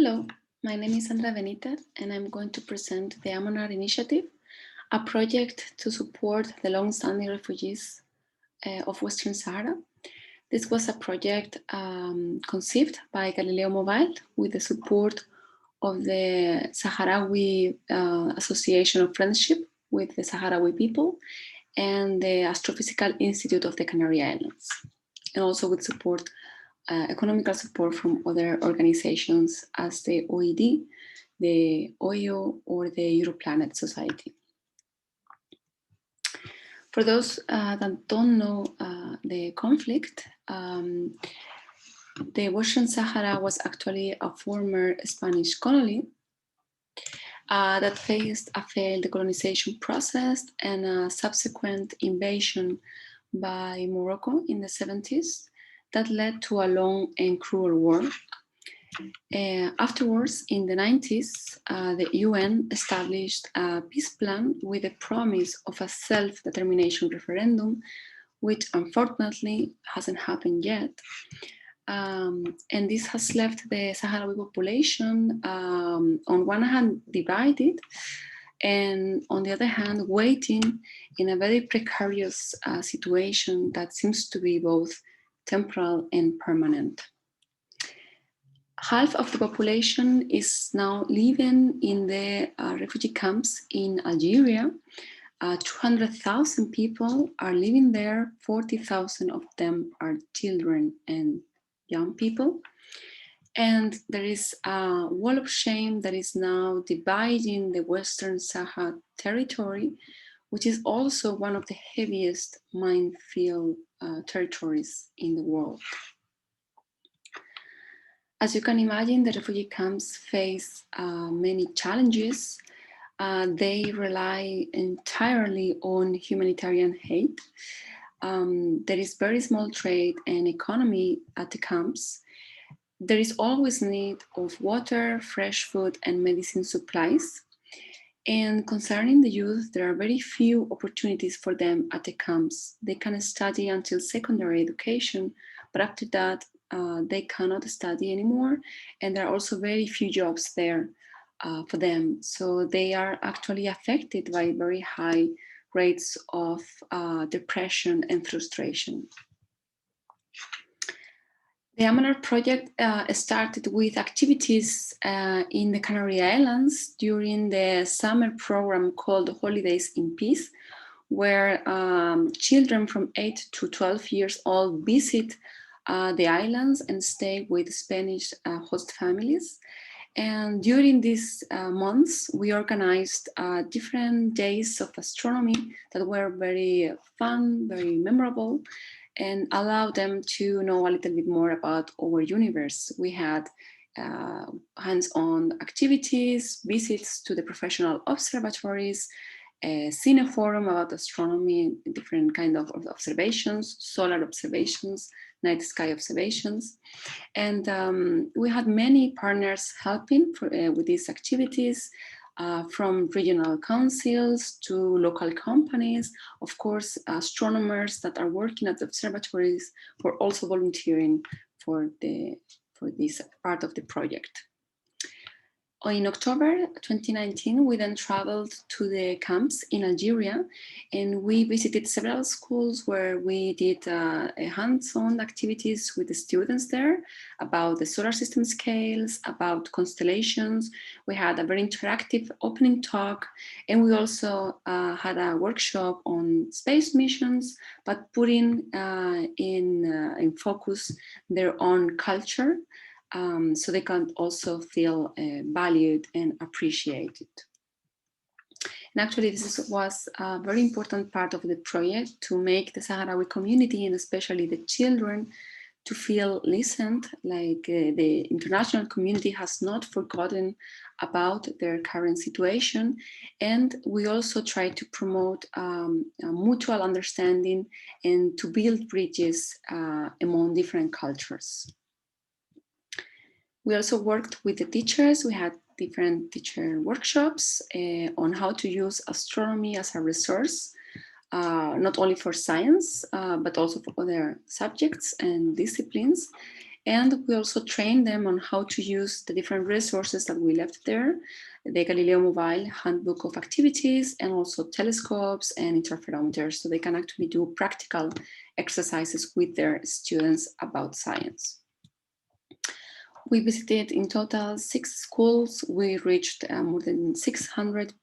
Hello, my name is Sandra Benítez and I'm going to present the Amanar initiative, a project to support the long-standing refugees of Western Sahara. This was a project conceived by Galileo Mobile with the support of the Sahrawi Association of Friendship with the Sahrawi people and the Astrophysical Institute of the Canary Islands, and also with support economical support from other organizations as the OED, the OIO, or the Europlanet Society. For those that don't know the conflict, the Western Sahara was actually a former Spanish colony that faced a failed colonization process and a subsequent invasion by Morocco in the 70s. That led to a long and cruel war. Afterwards, in the 90s, the UN established a peace plan with the promise of a self-determination referendum, which unfortunately hasn't happened yet. And this has left the Sahrawi population, on one hand, divided, and on the other hand, waiting in a very precarious situation that seems to be both temporal and permanent. Half of the population is now living in the refugee camps in Algeria. 200,000 people are living there. 40,000 of them are children and young people. And there is a wall of shame that is now dividing the Western Sahara territory, which is also one of the heaviest minefield territories in the world. As you can imagine, the refugee camps face many challenges. They rely entirely on humanitarian aid. There is very small trade and economy at the camps. There is always need of water, fresh food, and medicine supplies. And concerning the youth, there are very few opportunities for them at the camps. They can study until secondary education, but after that, they cannot study anymore. And there are also very few jobs there for them. So they are actually affected by very high rates of depression and frustration. The Amanar project started with activities in the Canary Islands during the summer program called Holidays in Peace, where children from 8 to 12 years old visit the islands and stay with Spanish host families. And during these months, we organized different days of astronomy that were very fun, very memorable, and allow them to know a little bit more about our universe. We had hands-on activities, visits to the professional observatories, a cineforum about astronomy, different kind of observations, solar observations, night sky observations. And we had many partners helping with these activities, from regional councils to local companies. Of course, astronomers that are working at the observatories were also volunteering for this part of the project. In October 2019, we then traveled to the camps in Algeria, and we visited several schools where we did hands-on activities with the students there about the solar system scales, about constellations. We had a very interactive opening talk, and we also had a workshop on space missions, but putting in focus their own culture. So they can also feel valued and appreciated. And actually, this was a very important part of the project to make the Sahrawi community, and especially the children, to feel listened, like the international community has not forgotten about their current situation. And we also try to promote a mutual understanding and to build bridges among different cultures. We also worked with the teachers. We had different teacher workshops on how to use astronomy as a resource, not only for science, but also for other subjects and disciplines. And we also train them on how to use the different resources that we left there, the Galileo Mobile Handbook of Activities, and also telescopes and interferometers, so they can actually do practical exercises with their students about science. We visited in total 6 schools. We reached more than 600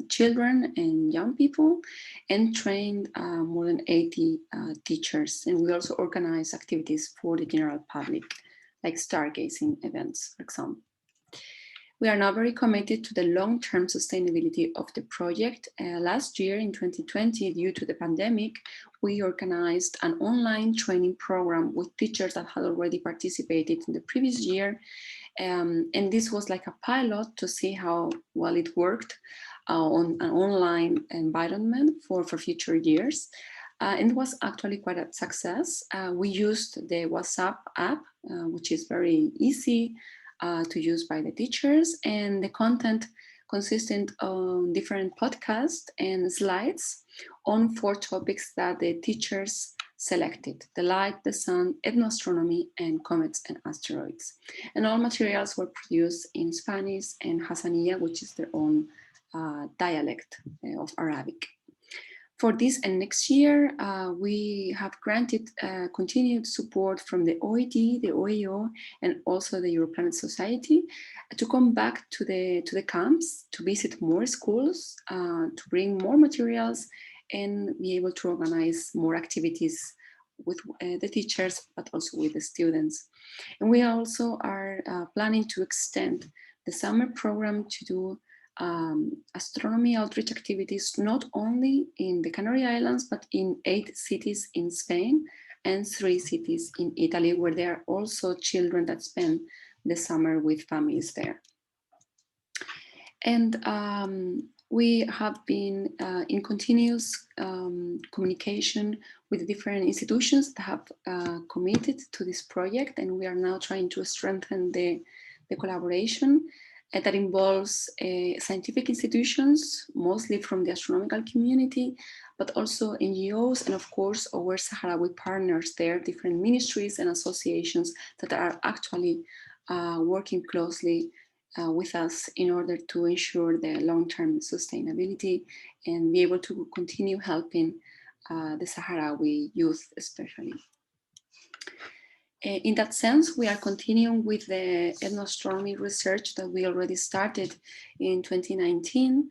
children and young people and trained more than 80 teachers. And we also organized activities for the general public, like stargazing events, for example. We are now very committed to the long-term sustainability of the project. Last year in 2020, due to the pandemic, we organized an online training program with teachers that had already participated in the previous year. And this was like a pilot to see how well it worked on an online environment for future years. And it was actually quite a success. We used the WhatsApp app, which is very easy to use by the teachers, and the content consisted of different podcasts and slides on 4 topics that the teachers selected: the light, the sun, ethnoastronomy, and comets and asteroids. And all materials were produced in Spanish and Hassaniya, which is their own dialect of Arabic. For this and next year, we have granted continued support from the OED, the OAO, and also the Europlanet Society to come back to the camps, to visit more schools, to bring more materials, and be able to organize more activities with the teachers, but also with the students. And we also are planning to extend the summer program to do astronomy outreach activities, not only in the Canary Islands, but in 8 cities in Spain and 3 cities in Italy, where there are also children that spend the summer with families there. And we have been in continuous communication with different institutions that have committed to this project, and we are now trying to strengthen the collaboration that involves scientific institutions, mostly from the astronomical community, but also NGOs, and of course our Sahrawi partners there, different ministries and associations that are actually working closely with us in order to ensure the long-term sustainability and be able to continue helping the Sahrawi youth especially. In that sense, we are continuing with the ethnoastronomy research that we already started in 2019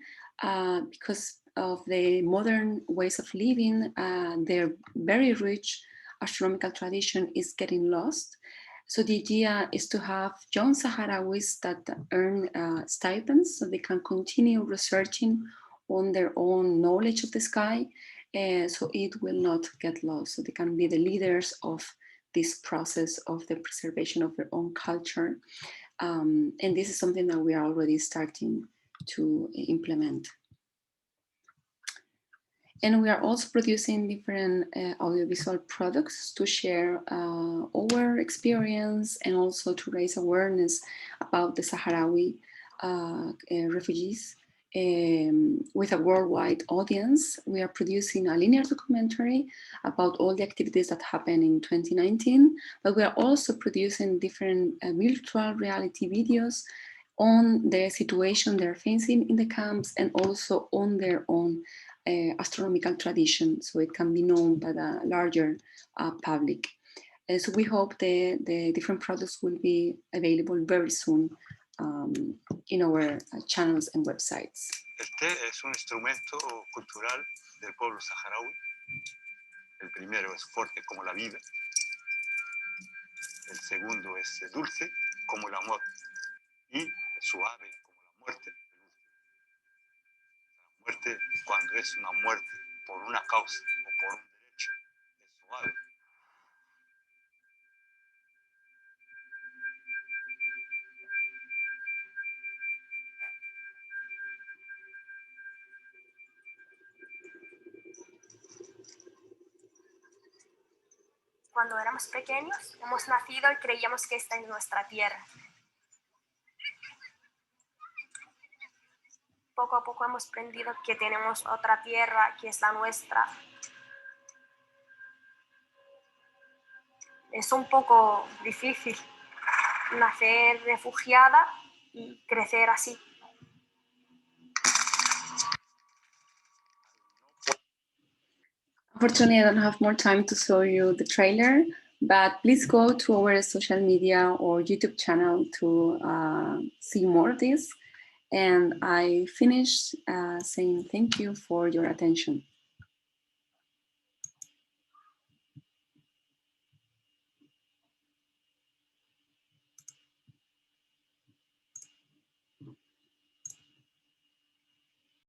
because of the modern ways of living. Their very rich astronomical tradition is getting lost. So the idea is to have young Sahrawis that earn stipends so they can continue researching on their own knowledge of the sky, so it will not get lost. So they can be the leaders of this process of the preservation of their own culture. And this is something that we are already starting to implement. And we are also producing different audiovisual products to share our experience and also to raise awareness about the Sahrawi refugees with a worldwide audience. We are producing a linear documentary about all the activities that happened in 2019, but we are also producing different virtual reality videos on the situation they're facing in the camps and also on their own astronomical tradition, so it can be known by the larger public. So we hope the different products will be available very soon in our channels and websites. Este es un instrumento cultural del pueblo saharaui. El primero es fuerte como la vida. El segundo es dulce como el amor y suave como la muerte. La muerte, cuando es una muerte por una causa o por un derecho, es suave. Cuando éramos pequeños, hemos nacido y creíamos que esta es nuestra tierra. Poco a poco hemos aprendido que tenemos otra tierra que es la nuestra. es un poco difícil nacer refugiada y crecer así. Unfortunately, I don't have more time to show you the trailer, but please go to our social media or YouTube channel to see more of this. And I finish saying thank you for your attention.